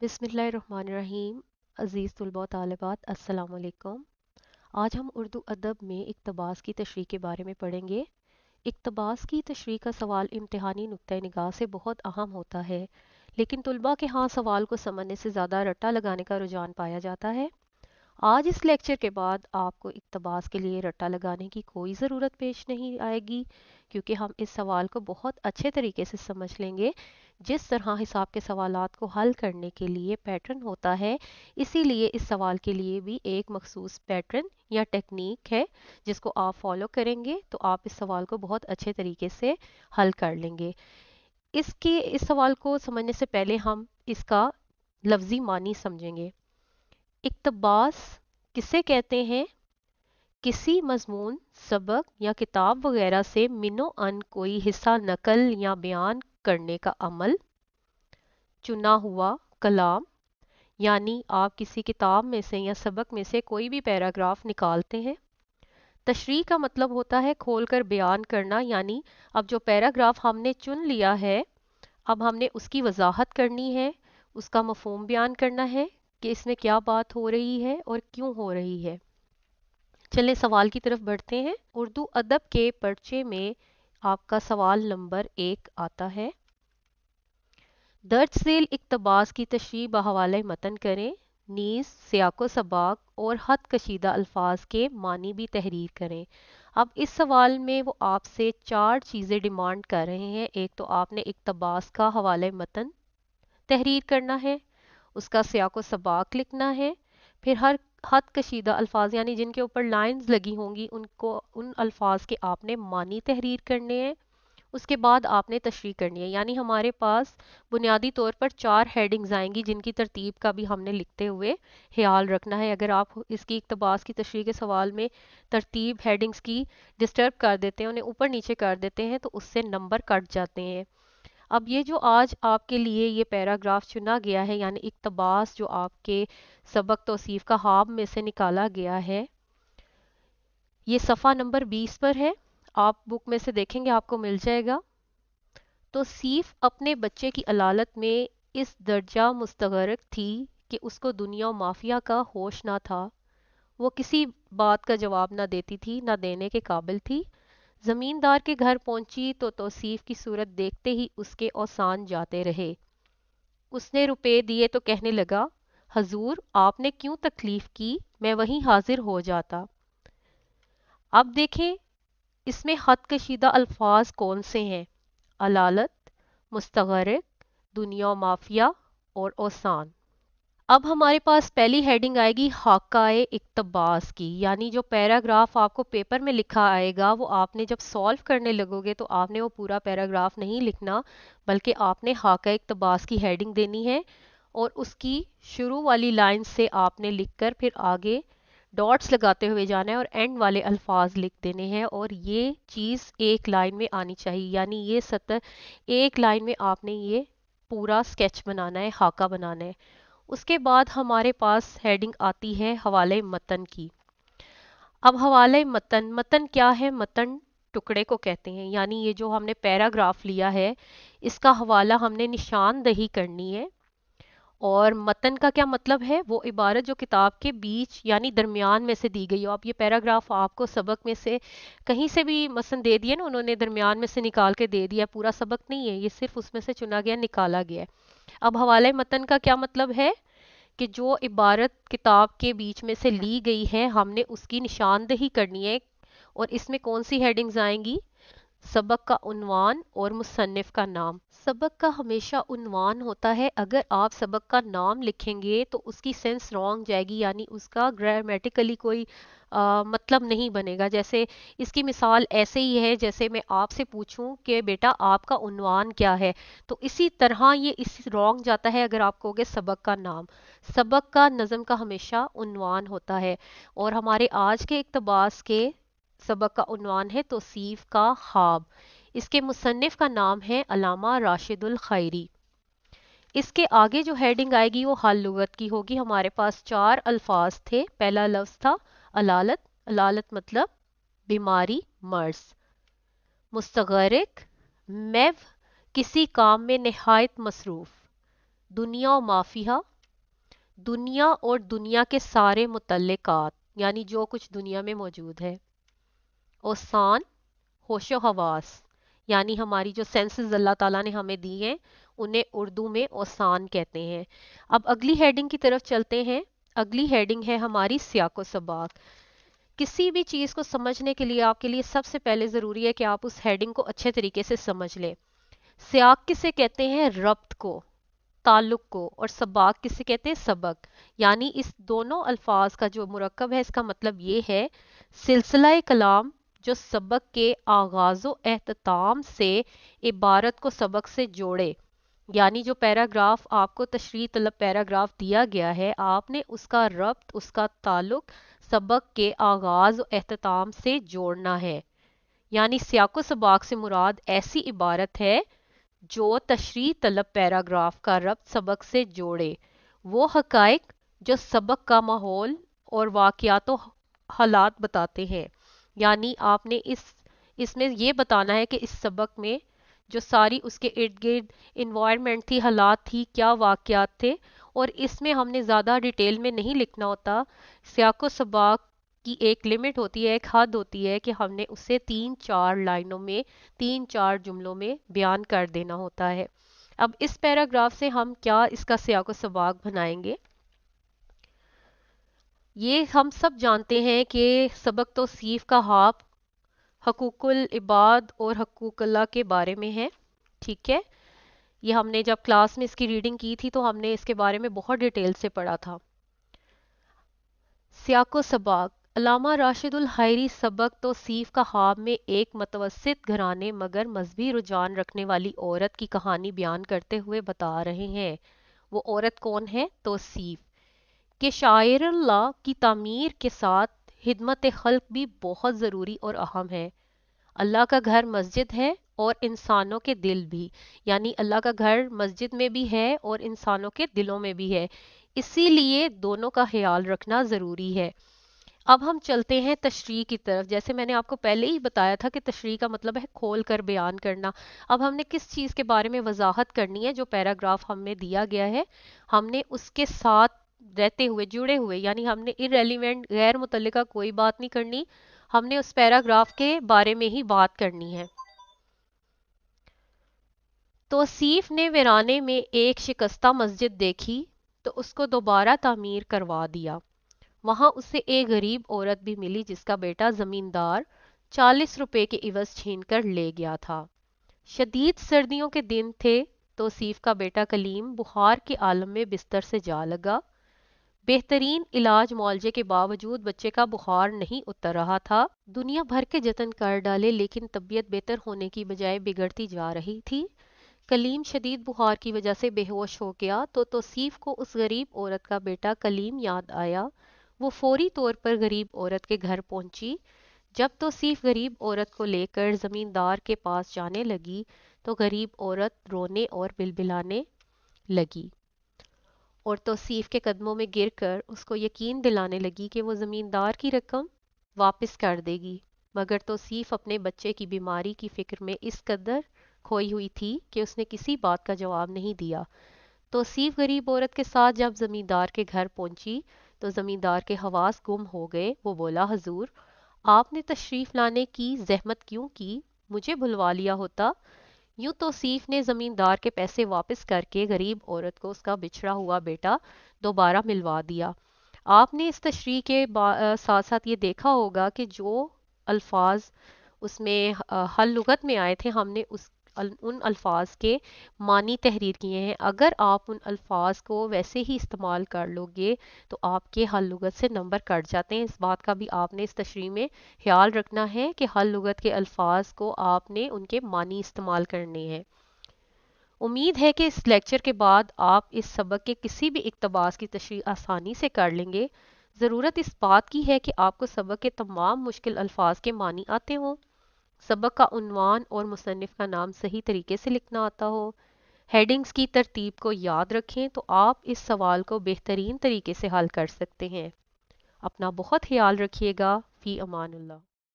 बिस्मिल्लाहिर्रहमानिर्रहीम। अज़ीज़ तुलबा व तालिबात, अस्सलाम वालेकुम। आज हम उर्दू अदब में इक़्तिबास की तशरीह के बारे में पढ़ेंगे। इक़्तिबास की तशरीह का सवाल इम्तिहानी नुक्ता निगाह से बहुत अहम होता है, लेकिन तुलबा के यहाँ सवाल को समझने से ज़्यादा रट्टा लगाने का रुझान पाया जाता है। आज इस लेक्चर के बाद आपको इक़्तिबास के लिए रट्टा लगाने की कोई ज़रूरत पेश नहीं आएगी, क्योंकि हम इस सवाल को बहुत अच्छे तरीके से समझ लेंगे। जिस तरह हिसाब के सवालात को हल करने के लिए पैटर्न होता है, इसीलिए इस सवाल के लिए भी एक मखसूस पैटर्न या टेक्निक है, जिसको आप फॉलो करेंगे तो आप इस सवाल को बहुत अच्छे तरीके से हल कर लेंगे। इस सवाल को समझने से पहले हम इसका लफ्ज़ी मानी समझेंगे। इक़्तिबास किसे कहते हैं? किसी मज़मून, सबक या किताब वगैरह से मिनो अन कोई हिस्सा नकल या बयान करने का अमल। चुना हुआ कलाम, यानी आप किसी किताब में से या सबक में से कोई भी पैराग्राफ निकालते हैं। तशरीह का मतलब होता है खोलकर बयान करना, यानी अब जो पैराग्राफ हमने चुन लिया है, अब हमने उसकी वजाहत करनी है, उसका मफहूम बयान करना है कि इसमें क्या बात हो रही है और क्यों हो रही है। चलें सवाल की तरफ बढ़ते हैं। उर्दू अदब के पर्चे में आपका सवाल नंबर 1 आता है। दर्ज झेल इक़्तिबास की तशरीह बहवाले मतन करें। नीज़ सियाको सबाक और हद कशीदा अल्फाज के मानी भी तहरीर करें। अब इस सवाल में वो आपसे 4 चीज़ें डिमांड कर रहे हैं। एक तो आपने इक़्तिबास का हवाले मतन तहरीर करना है, उसका सियाको सबाक लिखना है, फिर हर हद कशीदा अल्फाज यानी जिनके ऊपर लाइंस लगी होंगी उनको उन अल्फाज के आपने मानी तहरीर करने हैं। उसके बाद आपने तशरीह करनी है, यानी हमारे पास बुनियादी तौर पर 4 हेडिंग्स आएंगी, जिनकी तरतीब का भी हमने लिखते हुए ख्याल रखना है। अगर आप इसकी इक़्तिबास की तशरीह के सवाल में तरतीब हेडिंग्स की डिस्टर्ब कर देते हैं, उन्हें ऊपर नीचे कर देते हैं, तो उससे नंबर कट जाते हैं। अब ये जो आज आपके लिए ये पैराग्राफ चुना गया है, यानी इक़्तिबास जो आपके सबक तौसीफ का हाब में से निकाला गया है, ये सफ़ा नंबर 20 पर है। आप बुक में से देखेंगे, आपको मिल जाएगा। तो सीफ अपने बच्चे की अलालत में इस दर्जा मुस्तगरक थी कि उसको दुनिया और माफिया का होश ना था। वो किसी बात का जवाब ना देती थी, ना देने के काबिल थी। जमींदार के घर पहुंची तो तौसीफ की सूरत देखते ही उसके औसान जाते रहे। उसने रुपए दिए तो कहने लगा, हजूर आपने क्यों तकलीफ की, मैं वहीं हाजिर हो जाता। अब देखें इसमें हद कशीदा अल्फाज कौन से हैं? अलालत, मुस्तगरक, दुनिया माफिया और औसान। अब हमारे पास पहली हेडिंग आएगी हाकाए इक़्तिबास की, यानी जो पैराग्राफ आपको पेपर में लिखा आएगा वो आपने जब सॉल्व करने लगोगे तो आपने वो पूरा पैराग्राफ नहीं लिखना, बल्कि आपने हाकाए इक़्तिबास की हेडिंग देनी है और उसकी शुरू वाली लाइन से आपने लिखकर फिर आगे डॉट्स लगाते हुए जाना है और एंड वाले अल्फाज लिख देने हैं, और ये चीज़ एक लाइन में आनी चाहिए, यानी ये सतह एक लाइन में आपने ये पूरा स्केच बनाना है, हाका बनाना है। उसके बाद हमारे पास हेडिंग आती है हवाले मतन की। अब हवाले मतन, मतन क्या है? मतन टुकड़े को कहते हैं, यानी ये जो हमने पैराग्राफ लिया है इसका हवाला हमने निशानदही करनी है। और मतन का क्या मतलब है? वो इबारत जो किताब के बीच यानी दरमियान में से दी गई हो। अब ये पैराग्राफ आपको सबक में से कहीं से भी मसन दे दिया ना, उन्होंने दरमियान में से निकाल के दे दिया, पूरा सबक नहीं है, ये सिर्फ उसमें से चुना गया, निकाला गया है। अब हवाले मतन का क्या मतलब है कि जो इबारत किताब के बीच में से ली गई है हमने उसकी निशानदही करनी है। और इसमें कौन सी हेडिंग्स आएंगी? सबक का उन्वान और मुसन्निफ का नाम। सबक का हमेशा उन्वान होता है। अगर आप सबक का नाम लिखेंगे तो उसकी सेंस रॉन्ग जाएगी, यानी उसका ग्रामेटिकली कोई मतलब नहीं बनेगा। जैसे इसकी मिसाल ऐसे ही है जैसे मैं आपसे पूछूं कि बेटा आपका उन्वान क्या है, तो इसी तरह ये इस रॉन्ग जाता है अगर आप कहोगे सबक का नाम। सबक का नज़म का हमेशा उन्वान होता है। और हमारे आज के इक़्तिबास के सबक का उन्वान है तौसीफ का ख्वाब। इसके मुसन्निफ का नाम है अल्लामा राशिदुल खैरी। इसके आगे जो हेडिंग आएगी वो हल लुगत की होगी। हमारे पास 4 अल्फाज थे। पहला लफ्ज था अलालत, अलालत मतलब बीमारी, मर्ज। मुस्तगरिक, मैव किसी काम में नहायत मसरूफ। दुनिया और माफिया دنیا اور دنیا کے سارے متعلقات، یعنی جو کچھ دنیا میں موجود ہے۔ اوسان، ہوش و حواس، یعنی ہماری جو سینسز اللہ تعالیٰ نے ہمیں دی ہیں انہیں اردو میں اوسان کہتے ہیں۔ اب اگلی ہیڈنگ کی طرف چلتے ہیں۔ اگلی ہیڈنگ ہے ہماری سیاق و سباق۔ کسی بھی چیز کو سمجھنے کے لیے آپ کے لیے سب سے پہلے ضروری ہے کہ آپ اس ہیڈنگ کو اچھے طریقے سے سمجھ لیں۔ سیاق کسے کہتے ہیں؟ ربط کو، تعلق کو، اور سباق کسے کہتے ہیں؟ سبق۔ یعنی اس دونوں الفاظ کا جو مرکب ہے اس کا مطلب یہ ہے سلسلہ کلام جو سبق کے آغاز و اختتام سے عبارت کو سبق سے جوڑے۔ یعنی جو پیراگراف آپ کو تشریح طلب پیراگراف دیا گیا ہے، آپ نے اس کا ربط، اس کا تعلق سبق کے آغاز و اختتام سے جوڑنا ہے۔ یعنی سیاق و سباق سے مراد ایسی عبارت ہے جو تشریح طلب پیراگراف کا ربط سبق سے جوڑے، وہ حقائق جو سبق کا ماحول اور واقعات و حالات بتاتے ہیں۔ یعنی آپ نے اس میں یہ بتانا ہے کہ اس سبق میں جو ساری اس کے ارد گرد انوائرمنٹ تھی، حالات تھی، کیا واقعات تھے، اور اس میں ہم نے زیادہ ڈیٹیل میں نہیں لکھنا ہوتا۔ سیاق و سباق کی ایک لمٹ ہوتی ہے، ایک حد ہوتی ہے کہ ہم نے اسے 3-4 لائنوں میں، 3-4 جملوں میں بیان کر دینا ہوتا ہے۔ اب اس پیراگراف سے ہم کیا اس کا سیاق و سباق بنائیں گے؟ یہ ہم سب جانتے ہیں کہ سبق توصیف کا حقوق العباد اور حقوق اللہ کے بارے میں ہے، ٹھیک ہے؟ یہ ہم نے جب کلاس میں اس کی ریڈنگ کی تھی تو ہم نے اس کے بارے میں بہت ڈیٹیل سے پڑھا تھا۔ سیاق و سباق: علامہ راشد الحائری سبق توصیف کا خواب میں ایک متوسط گھرانے مگر مذہبی رجحان رکھنے والی عورت کی کہانی بیان کرتے ہوئے بتا رہے ہیں۔ وہ عورت کون ہے؟ توصیف کہ شاعر اللہ کی تعمیر کے ساتھ خدمت خلق بھی بہت ضروری اور اہم ہے۔ اللہ کا گھر مسجد ہے اور انسانوں کے دل بھی، یعنی اللہ کا گھر مسجد میں بھی ہے اور انسانوں کے دلوں میں بھی ہے، اسی لیے دونوں کا خیال رکھنا ضروری ہے۔ اب ہم چلتے ہیں تشریح کی طرف۔ جیسے میں نے آپ کو پہلے ہی بتایا تھا کہ تشریح کا مطلب ہے کھول کر بیان کرنا۔ اب ہم نے کس چیز کے بارے میں وضاحت کرنی ہے؟ جو پیراگراف ہمیں دیا گیا ہے ہم نے اس کے ساتھ رہتے ہوئے، جڑے ہوئے، یعنی ہم نے irrelevant، غیر متعلقہ کوئی بات نہیں کرنی، ہم نے اس پیراگراف کے بارے میں ہی بات کرنی ہے۔ توصیف نے ویرانے میں ایک شکستہ مسجد دیکھی تو اس کو دوبارہ تعمیر کروا دیا۔ وہاں اسے ایک غریب عورت بھی ملی جس کا بیٹا زمیندار 40 روپے کے عوض چھین کر لے گیا تھا۔ شدید سردیوں کے دن تھے۔ توصیف کا بیٹا کلیم بخار کے عالم میں بستر سے جا لگا۔ بہترین علاج معالجے کے باوجود بچے کا بخار نہیں اتر رہا تھا۔ دنیا بھر کے جتن کر ڈالے لیکن طبیعت بہتر ہونے کی بجائے بگڑتی جا رہی تھی۔ کلیم شدید بخار کی وجہ سے بے ہوش ہو گیا تو توصیف کو اس غریب عورت کا بیٹا کلیم یاد آیا۔ وہ فوری طور پر غریب عورت کے گھر پہنچی۔ جب توصیف غریب عورت کو لے کر زمیندار کے پاس جانے لگی تو غریب عورت رونے اور بلبلانے لگی اور توصیف کے قدموں میں گر کر اس کو یقین دلانے لگی کہ وہ زمیندار کی رقم واپس کر دے گی، مگر توصیف اپنے بچے کی بیماری کی فکر میں اس قدر کھوئی ہوئی تھی کہ اس نے کسی بات کا جواب نہیں دیا۔ توصیف غریب عورت کے ساتھ جب زمیندار کے گھر پہنچی تو زمیندار کے حواس گم ہو گئے۔ وہ بولا، حضور آپ نے تشریف لانے کی زحمت کیوں کی؟ مجھے بھلوا لیا ہوتا۔ یوں توصیف نے زمیندار کے پیسے واپس کر کے غریب عورت کو اس کا بچھڑا ہوا بیٹا دوبارہ ملوا دیا۔ آپ نے اس تشریح کے ساتھ ساتھ یہ دیکھا ہوگا کہ جو الفاظ اس میں حل لغت میں آئے تھے ہم نے ان الفاظ کے معنی تحریر کیے ہیں۔ اگر آپ ان الفاظ کو ویسے ہی استعمال کر لو گے تو آپ کے حل لغت سے نمبر کٹ جاتے ہیں۔ اس بات کا بھی آپ نے اس تشریح میں خیال رکھنا ہے کہ حل لغت کے الفاظ کو آپ نے ان کے معنی استعمال کرنے ہیں۔ امید ہے کہ اس لیکچر کے بعد آپ اس سبق کے کسی بھی اقتباس کی تشریح آسانی سے کر لیں گے۔ ضرورت اس بات کی ہے کہ آپ کو سبق کے تمام مشکل الفاظ کے معنی آتے ہوں، سبق کا عنوان اور مصنف کا نام صحیح طریقے سے لکھنا آتا ہو، ہیڈنگز کی ترتیب کو یاد رکھیں تو آپ اس سوال کو بہترین طریقے سے حل کر سکتے ہیں۔ اپنا بہت خیال رکھیے گا۔ فی امان اللہ۔